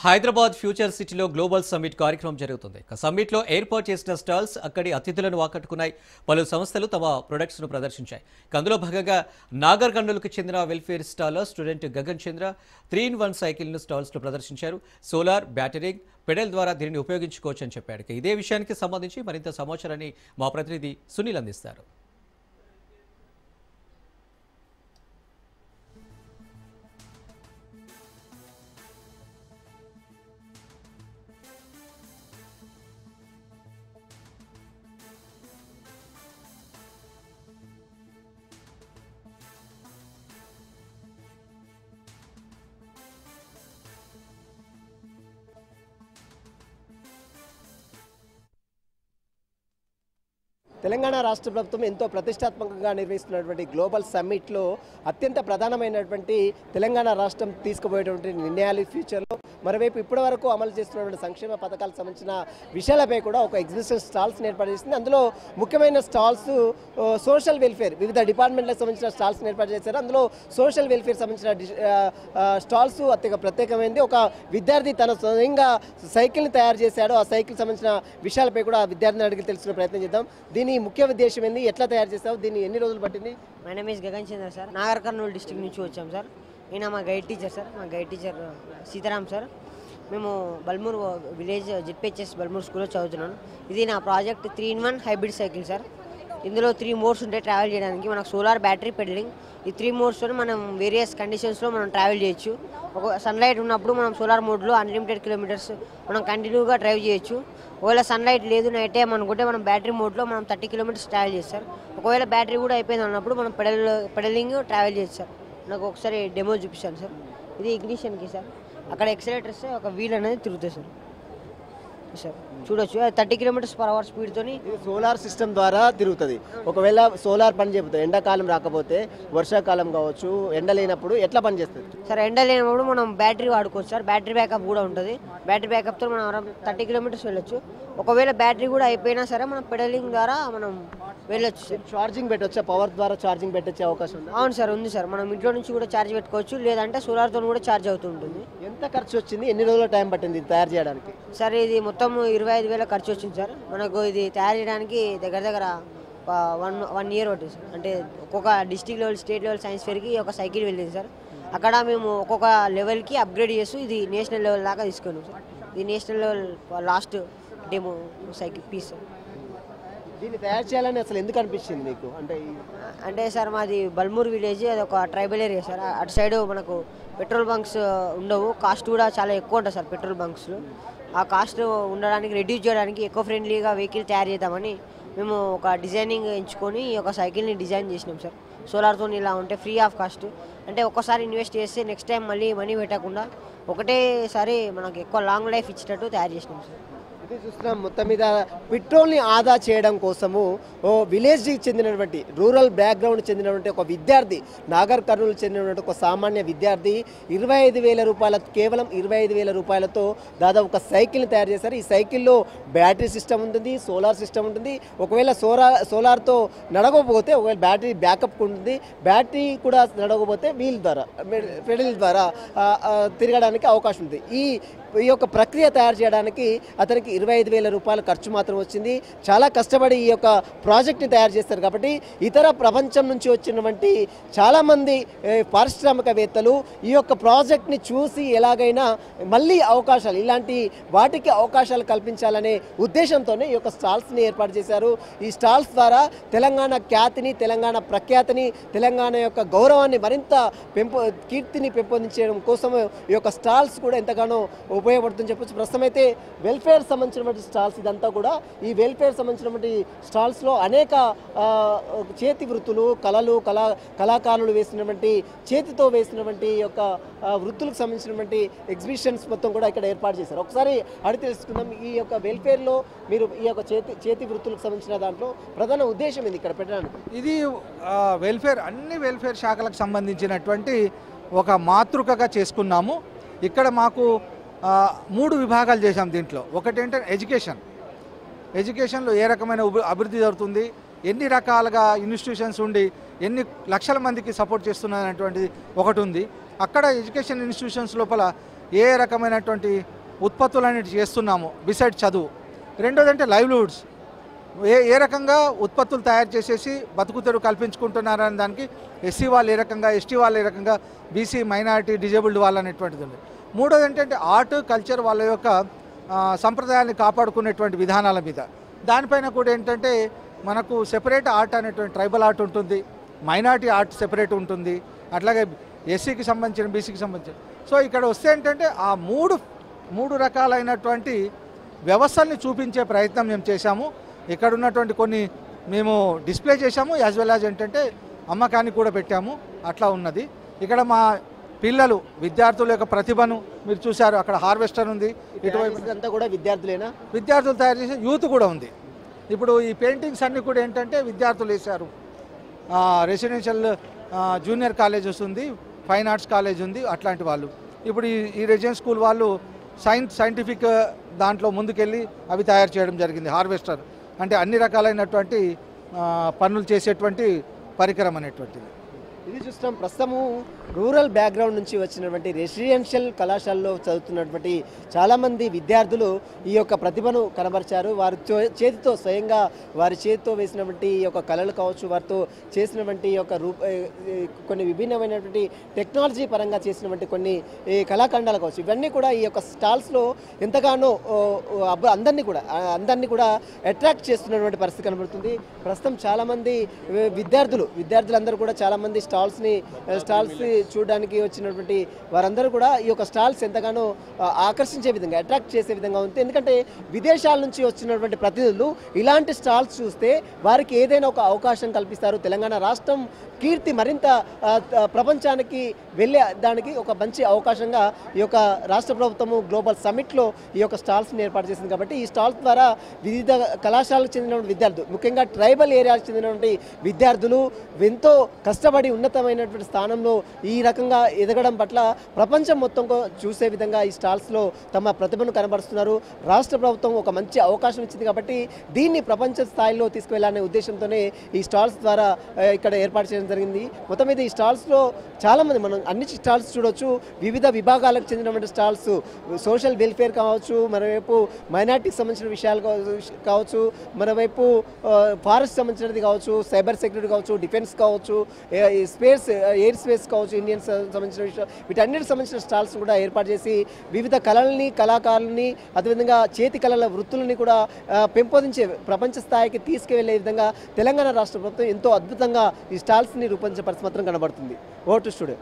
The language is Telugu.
హైదరాబాద్ ఫ్యూచర్ సిటీలో గ్లోబల్ సమ్మిట్ కార్యక్రమం జరుగుతుంది. సమ్మిట్లో ఏర్పాటు చేసిన స్టాల్స్ అక్కడి అతిథులను ఆకట్టుకున్నాయి. పలు సంస్థలు తమ ప్రొడక్ట్స్ ను ప్రదర్శించాయి. అందులో భాగంగా నాగర్ కర్నూలుకు చెందిన వెల్ఫేర్ స్టాల్ స్టూడెంట్ గగన్ చంద్ర 3-in-1 సైకిల్ ను స్టాల్స్ లో ప్రదర్శించారు. సోలార్, బ్యాటరింగ్, పెడల్ ద్వారా దీనిని ఉపయోగించుకోవచ్చని చెప్పాడు. ఇదే విషయానికి సంబంధించి మరింత సమాచారాన్ని మా ప్రతినిధి సునీల్ అందిస్తారు. తెలంగాణ రాష్ట్ర ప్రభుత్వం ఎంతో ప్రతిష్టాత్మకంగా నిర్వహిస్తున్నటువంటి గ్లోబల్ సమ్మిట్లో అత్యంత ప్రధానమైనటువంటి తెలంగాణ రాష్ట్రం తీసుకుపోయేటువంటి నిర్ణయాలు ఫ్యూచర్లో మరోవైపు ఇప్పటి వరకు అమలు చేస్తున్నటువంటి సంక్షేమ పథకాలకు సంబంధించిన విషయాలపై కూడా ఒక ఎగ్జిబిషన్ స్టాల్స్ ఏర్పాటు చేసింది. అందులో ముఖ్యమైన స్టాల్స్ సోషల్ వెల్ఫేర్ వివిధ డిపార్ట్మెంట్లకు సంబంధించిన స్టాల్స్ ఏర్పాటు చేశారు. అందులో సోషల్ వెల్ఫేర్ సంబంధించిన స్టాల్స్ అత్యంత ప్రత్యేకమైనది. ఒక విద్యార్థి తన స్వయంగా సైకిల్ని తయారు చేశాడు. ఆ సైకిల్ సంబంధించిన విషయాలపై కూడా విద్యార్థిని అడిగి తెలుసుకునే ప్రయత్నం చేద్దాం. దీని ముఖ్య ఉద్దేశం ఏంది, ఎట్లా తయారు చేస్తావు, దీన్ని ఎన్ని రోజులు పట్టింది? My name is Gagan Chandra sir. Nagar Kurnool district నుంచి వచ్చాం సార్. ఈయన మా గైడ్ టీచర్ సార్. మా గైడ్ టీచర్ సీతారాం సార్. మేము బల్మూర్ విలేజ్ జెడ్పిహెచ్ఎస్ బల్మూర్ స్కూల్లో చదువుతున్నాను. ఇది నా project 3-in-1 hybrid cycle sir. ఇందులో 3 మోడ్స్ ఉంటాయి ట్రావెల్ చేయడానికి. మనకు సోలార్, బ్యాటరీ, పెడలింగ్. ఈ 3 మోడ్స్తో మనం వేరియస్ కండిషన్స్లో మనం ట్రావెల్ చేయొచ్చు. ఒక సన్లైట్ ఉన్నప్పుడు మనం సోలార్ మోడ్లో అన్లిమిటెడ్ కిలోమీటర్స్ మనం కంటిన్యూగా డ్రైవ్ చేయొచ్చు. ఒకవేళ సన్లైట్ లేదు, నైట్ టైం అనుకుంటే మనం బ్యాటరీ మోడ్లో మనం 30 కిలోమీటర్స్ ట్రావెల్ చేస్తారు. ఒకవేళ బ్యాటరీ కూడా అయిపోయింది అన్నప్పుడు మనం పెడలింగ్ ట్రావెల్ చేయొచ్చు సార్. నాకు ఒకసారి డెమో చూపిస్తాను సార్. ఇది ఇగ్నిషన్కి సార్. అక్కడ ఎక్సలేటర్ ఇస్తే ఒక వీల్ అనేది తిరుగుతుంది సార్. సార్ చూడొచ్చు, 30 km/h స్పీడ్తో సోలార్ సిస్టమ్ ద్వారా తిరుగుతుంది. ఒకవేళ సోలార్ పని చేయకపోతే, ఎండాకాలం రాకపోతే, వర్షాకాలం కావచ్చు, ఎండ లేనప్పుడు ఎట్లా పని చేస్తుంది సార్? ఎండ లేనప్పుడు మనం బ్యాటరీ వాడుకోవచ్చు సార్. బ్యాటరీ బ్యాకప్ కూడా ఉంటుంది. బ్యాటరీ బ్యాకప్తో మనం 30 km వెళ్ళొచ్చు. ఒకవేళ బ్యాటరీ కూడా అయిపోయినా సరే మనం పెడలింగ్ ద్వారా మనం వెళ్ళొచ్చు సార్. ఛార్జింగ్ పెట్టొచ్చా? పవర్ ద్వారా ఛార్జింగ్ పెట్టొచ్చే అవకాశం ఉంది? అవును సార్, ఉంది సార్. మనం ఇంట్లో నుంచి కూడా ఛార్జ్ పెట్టుకోవచ్చు, లేదంటే సోలార్తో కూడా ఛార్జ్ అవుతూ ఉంటుంది. ఎంత ఖర్చు వచ్చింది, ఎన్ని రోజుల టైం పట్టింది ఇది తయారు చేయడానికి? సార్ ఇది మొత్తం 25,000 ఖర్చు వచ్చింది సార్. మనకు ఇది తయారు చేయడానికి దగ్గర 1 year పట్టింది సార్. అంటే ఒక్కొక్క district level, state level science ఫేర్కి ఒక సైకిల్ వెళ్ళింది సార్. అక్కడ మేము ఒక్కొక్క లెవెల్కి అప్గ్రేడ్ చేస్తూ ఇది నేషనల్ లెవెల్ దాకా తీసుకున్నాం సార్. ఇది national level last demo cycle piece sir. దీన్ని తయారు చేయాలని అసలు ఎందుకు అనిపించింది మీకు? అంటే సార్ మాది బల్మూర్ విలేజ్, అది ఒక ట్రైబల్ ఏరియా సార్. అటు సైడ్ మనకు పెట్రోల్ బంక్స్ ఉండవు. కాస్ట్ కూడా చాలా ఎక్కువ ఉంటుంది సార్ పెట్రోల్ బంక్స్లో. ఆ కాస్ట్ ఉండడానికి, రెడ్యూస్ చేయడానికి ఎకో ఫ్రెండ్లీగా వెహికల్ తయారు చేద్దామని మేము ఒక డిజైనింగ్ ఎంచుకొని ఈ యొక్క సైకిల్ని డిజైన్ చేసినాం సార్. సోలార్తో ఇలా ఉంటే ఫ్రీ ఆఫ్ కాస్ట్. అంటే ఒక్కసారి ఇన్వెస్ట్ చేస్తే నెక్స్ట్ టైం మళ్ళీ మనీ పెట్టకుండా ఒకటేసారి మనకు ఎక్కువ లాంగ్ లైఫ్ ఇచ్చేటట్టు తయారు చేసినాం సార్. ఇది చూస్తున్నాం, మొత్తం మీద పెట్రోల్ని ఆదా చేయడం కోసము ఓ విలేజ్కి చెందినటువంటి, రూరల్ బ్యాక్గ్రౌండ్ చెందినటువంటి ఒక విద్యార్థి, నాగర్ కర్నూలు చెందినటువంటి ఒక సామాన్య విద్యార్థి 25,000 రూపాయల, కేవలం 25,000 రూపాయలతో దాదాపు ఒక సైకిల్ని తయారు చేశారు. ఈ సైకిల్లో బ్యాటరీ సిస్టమ్ ఉంటుంది, సోలార్ సిస్టమ్ ఉంటుంది. ఒకవేళ సోలార్తో నడవకపోతే, ఒకవేళ బ్యాటరీ బ్యాకప్ ఉంటుంది, బ్యాటరీ కూడా నడవకపోతే వీల్ ద్వారా, పెడల్ ద్వారా తిరగడానికి అవకాశం ఉంది. ఈ యొక్క ప్రక్రియ తయారు చేయడానికి అతనికి 25,000 రూపాయల ఖర్చు మాత్రం వచ్చింది. చాలా కష్టపడి ఈ యొక్క ప్రాజెక్ట్ని తయారు చేస్తారు. కాబట్టి ఇతర ప్రపంచం నుంచి వచ్చినటువంటి చాలామంది పారిశ్రామికవేత్తలు ఈ యొక్క ప్రాజెక్ట్ని చూసి ఎలాగైనా మళ్ళీ అవకాశాలు, ఇలాంటి వాటికి అవకాశాలు కల్పించాలనే ఉద్దేశంతోనే ఈ యొక్క స్టాల్స్ని ఏర్పాటు చేశారు. ఈ స్టాల్స్ ద్వారా తెలంగాణ ఖ్యాతిని, తెలంగాణ ప్రఖ్యాతిని, తెలంగాణ యొక్క గౌరవాన్ని మరింత కీర్తిని పెంపొందించడం కోసం ఈ యొక్క స్టాల్స్ కూడా ఎంతగానో ఉపయోగపడుతుందని చెప్పొచ్చు. ప్రస్తుతం అయితే వెల్ఫేర్ సంబంధించినటువంటి స్టాల్స్ ఇదంతా కూడా. ఈ వెల్ఫేర్ సంబంధించినటువంటి స్టాల్స్లో అనేక చేతి వృత్తులు, కళాకారులు వేసినటువంటి, చేతితో వేసినటువంటి యొక్క వృత్తులకు సంబంధించినటువంటి ఎగ్జిబిషన్స్ మొత్తం కూడా ఇక్కడ ఏర్పాటు చేశారు. ఒకసారి అడిగి తెలుసుకుందాం, ఈ యొక్క వెల్ఫేర్లో మీరు ఈ యొక్క చేతి వృత్తులకు సంబంధించిన దాంట్లో ప్రధాన ఉద్దేశం ఏంది ఇక్కడ పెట్టడానికి? ఇది వెల్ఫేర్, అన్ని వెల్ఫేర్ శాఖలకు సంబంధించినటువంటి ఒక మాతృకగా చేసుకున్నాము. ఇక్కడ మాకు 3 విభాగాలు చేశాం దీంట్లో. ఒకటి ఏంటంటే ఎడ్యుకేషన్లో ఏ రకమైన అభివృద్ధి జరుగుతుంది, ఎన్ని రకాలుగా ఇన్స్టిట్యూషన్స్ ఉండి ఎన్ని లక్షల మందికి సపోర్ట్ చేస్తున్నటువంటిది ఒకటి ఉంది. అక్కడ ఎడ్యుకేషన్ ఇన్స్టిట్యూషన్స్ లోపల ఏ రకమైనటువంటి ఉత్పత్తులు అనేవి చేస్తున్నాము బిసైడ్ చదువు. రెండోది అంటే లైవ్లీహుడ్స్, ఏ రకంగా ఉత్పత్తులు తయారు చేసేసి బతుకుతెరువు కల్పించుకుంటున్నారనే దానికి ఎస్సీ వాళ్ళు ఏ రకంగా, ఎస్టీ వాళ్ళు ఏ రకంగా, బీసీ, మైనారిటీ, డిజేబుల్డ్ వాళ్ళు అనేటువంటిది ఉంది. మూడోది ఏంటంటే ఆర్ట్, కల్చర్, వాళ్ళ యొక్క సంప్రదాయాన్ని కాపాడుకునేటువంటి విధానాల మీద. దానిపైన కూడా ఏంటంటే మనకు సెపరేట్ ఆర్ట్ అనేటువంటి ట్రైబల్ ఆర్ట్ ఉంటుంది, మైనారిటీ ఆర్ట్ సెపరేట్ ఉంటుంది, అట్లాగే ఎస్సీకి సంబంధించిన, బీసీకి సంబంధించిన. సో ఇక్కడ వస్తే ఏంటంటే ఆ మూడు రకాలైనటువంటి వ్యవస్థల్ని చూపించే ప్రయత్నం మేము చేశాము. ఇక్కడ ఉన్నటువంటి కొన్ని మేము డిస్ప్లే చేశాము, యాజ్ వెల్ యాజ్ ఏంటంటే అమ్మకానికి కూడా పెట్టాము. అట్లా ఉన్నది. ఇక్కడ మా పిల్లలు, విద్యార్థుల యొక్క ప్రతిభను మీరు చూశారు. అక్కడ హార్వెస్టర్ ఉంది, ఇటువైపు అంతా కూడా విద్యార్థులేనా? విద్యార్థులు తయారు చేసే యూత్ కూడా ఉంది. ఇప్పుడు ఈ పెయింటింగ్స్ అన్నీ కూడా ఏంటంటే విద్యార్థులు వేశారు. రెసిడెన్షియల్ జూనియర్ కాలేజెస్ ఉంది, ఫైన్ ఆర్ట్స్ కాలేజ్ ఉంది, అట్లాంటి వాళ్ళు. ఇప్పుడు ఈ రెసిడెన్స్ స్కూల్ వాళ్ళు సైంటిఫిక్ దాంట్లో ముందుకెళ్ళి అవి తయారు చేయడం జరిగింది. హార్వెస్టర్ అంటే అన్ని రకాలైనటువంటి పనులు చేసేటువంటి పరికరం అనేటువంటిది. ఇది చూస్తాం. ప్రస్తుతము రూరల్ బ్యాక్గ్రౌండ్ నుంచి వచ్చినటువంటి రెసిడెన్షియల్ కళాశాలలో చదువుతున్నటువంటి చాలామంది విద్యార్థులు ఈ యొక్క ప్రతిభను కనబరిచారు. వారి చేతితో స్వయంగా వారి చేతితో వేసినటువంటి ఈ యొక్క కళలు కావచ్చు, వారితో చేసినటువంటి యొక్క కొన్ని విభిన్నమైనటువంటి టెక్నాలజీ పరంగా చేసినటువంటి కొన్ని కళాఖండాలు కావచ్చు, ఇవన్నీ కూడా ఈ యొక్క స్టాల్స్లో ఎంతగానో అందరినీ కూడా అట్రాక్ట్ చేస్తున్నటువంటి పరిస్థితి కనబడుతుంది. ప్రస్తుతం చాలామంది విద్యార్థులందరూ కూడా చాలామంది స్టాల్స్ చూడడానికి వచ్చినటువంటి వారందరూ కూడా ఈ యొక్క స్టాల్స్ ఎంతగానో ఆకర్షించే విధంగా, అట్రాక్ట్ చేసే విధంగా ఉంది. ఎందుకంటే విదేశాల నుంచి వచ్చినటువంటి ప్రతినిధులు ఇలాంటి స్టాల్స్ చూస్తే వారికి ఏదైనా ఒక అవకాశం కల్పిస్తారు. తెలంగాణ రాష్ట్రం కీర్తి మరింత ప్రపంచానికి వెళ్ళే దానికి ఒక మంచి అవకాశంగా ఈ యొక్క రాష్ట్ర ప్రభుత్వము గ్లోబల్ సమిట్లో ఈ యొక్క స్టాల్స్ని ఏర్పాటు చేసింది. కాబట్టి ఈ స్టాల్స్ ద్వారా వివిధ కళాశాలకు చెందినటువంటి విద్యార్థులు, ముఖ్యంగా ట్రైబల్ ఏరియాలకు చెందినటువంటి విద్యార్థులు ఎంతో కష్టపడి ఉన్నతమైనటువంటి స్థానంలో ఈ రకంగా ఎదగడం పట్ల ప్రపంచం మొత్తం చూసే విధంగా ఈ స్టాల్స్లో తమ ప్రతిభను కనబరుస్తున్నారు. రాష్ట్ర ప్రభుత్వం ఒక మంచి అవకాశం ఇచ్చింది కాబట్టి దీన్ని ప్రపంచ స్థాయిలో తీసుకువెళ్లాలనే ఉద్దేశంతోనే ఈ స్టాల్స్ ద్వారా ఇక్కడ ఏర్పాటు చేయడం జరిగింది. మొత్తం మీద ఈ స్టాల్స్లో చాలామంది, మనం అన్ని స్టాల్స్ చూడవచ్చు, వివిధ విభాగాలకు చెందినటువంటి స్టాల్స్, సోషల్ వెల్ఫేర్ కావచ్చు, మరోవైపు మైనార్టీకి సంబంధించిన విషయాలు కావచ్చు, మరోవైపు ఫారెస్ట్ సంబంధించినది కావచ్చు, సైబర్ సెక్యూరిటీ కావచ్చు, డిఫెన్స్ కావచ్చు, ఎయిర్ స్పేస్ కావచ్చు, ఇండియన్స్ సంబంధించిన విషయం, వీటన్నిటికి సంబంధించిన స్టాల్స్ కూడా ఏర్పాటు చేసి వివిధ కళల్ని, కళాకారులని, అదేవిధంగా చేతి కళల వృత్తులని కూడా పెంపొందించే, ప్రపంచ స్థాయికి తీసుకువెళ్లే విధంగా తెలంగాణ రాష్ట్ర ప్రభుత్వం ఎంతో అద్భుతంగా ఈ స్టాల్స్ని రూపొందించే పరిస్థితి మాత్రం కనబడుతుంది. Vote studio.